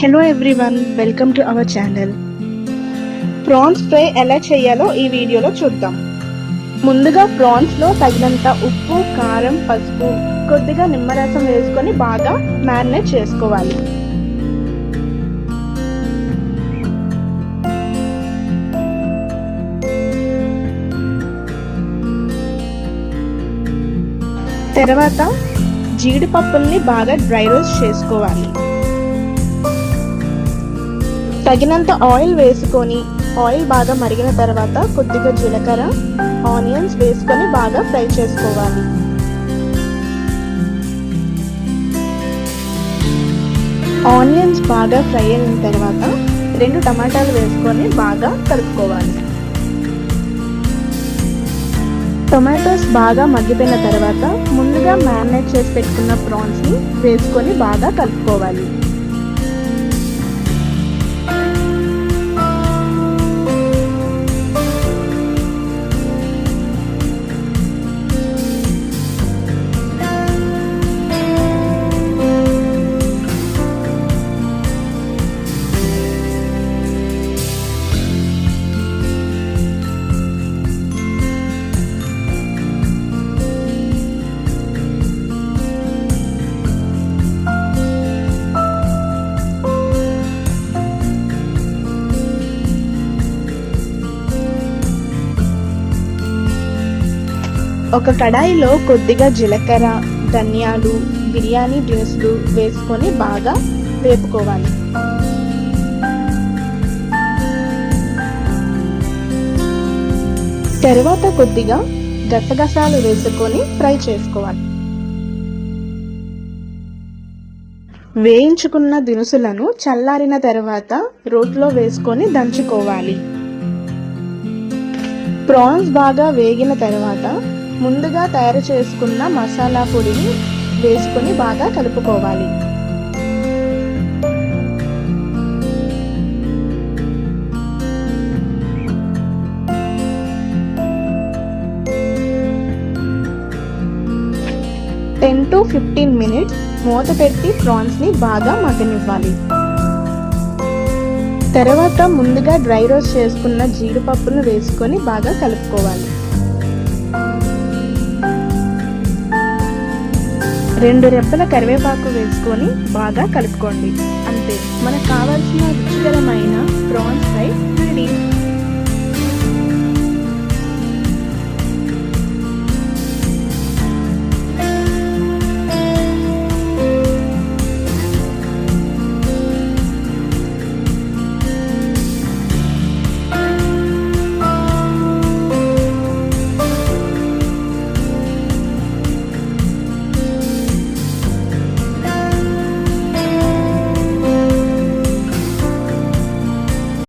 Hello everyone, welcome to our channel. Prawns fry ఎలా చేయాలో ఈ వీడియోలో చూద్దాం. ముందుగా ప్రాన్స్లో తగినంత ఉప్పు, కారం, పసుపు, కొద్దిగా నిమ్మరసం వేసుకొని బాగా మ్యారినేట్ చేసుకోవాలి. తర్వాత జీడిపప్పుల్ని బాగా డ్రై రోస్ట్ చేసుకోవాలి. తగినంత ఆయిల్ వేసుకొని ఆయిల్ బాగా మరిగిన తర్వాత కొద్దిగా జీలకర్ర, ఆనియన్స్ వేసుకొని బాగా ఫ్రై చేసుకోవాలి. ఆనియన్స్ బాగా ఫ్రై అయిన తర్వాత 2 టమాటాలు వేసుకొని బాగా కలుపుకోవాలి. టొమాటోస్ బాగా మగ్గిపోయిన తర్వాత ముందుగా మ్యారినేట్ చేసి పెట్టుకున్న ప్రాన్స్ని వేసుకొని బాగా కలుపుకోవాలి. ఒక కడాయిలో కొద్దిగా జీలకర్ర, ధనియాలు, బిర్యానీ దినుసులు వేసుకొని బాగా వేపుకోవాలి. తర్వాత కొద్దిగా గసగసాలు వేసుకొని ఫ్రై చేసుకోవాలి. వేయించుకున్న దినుసులను చల్లారిన తర్వాత రోట్లో వేసుకొని దంచుకోవాలి. ప్రాన్స్ బాగా వేగిన తర్వాత ముందుగా తయారు చేసుకున్న మసాలా పొడిని వేసుకొని బాగా కలుపుకోవాలి. టెన్ to 15 minutes మూత పెట్టి ప్రాన్స్ని బాగా మగ్గనివ్వాలి. తర్వాత ముందుగా డ్రై రోస్ట్ చేసుకున్న జీడిపప్పును వేసుకొని బాగా కలుపుకోవాలి. 2 రెబ్బల కరివేపాకు వేసుకొని బాగా కలుపుకోండి. అంతే, మనకు కావాల్సిన రుచికరమైన ప్రాన్స్ ఫ్రై రెడీ.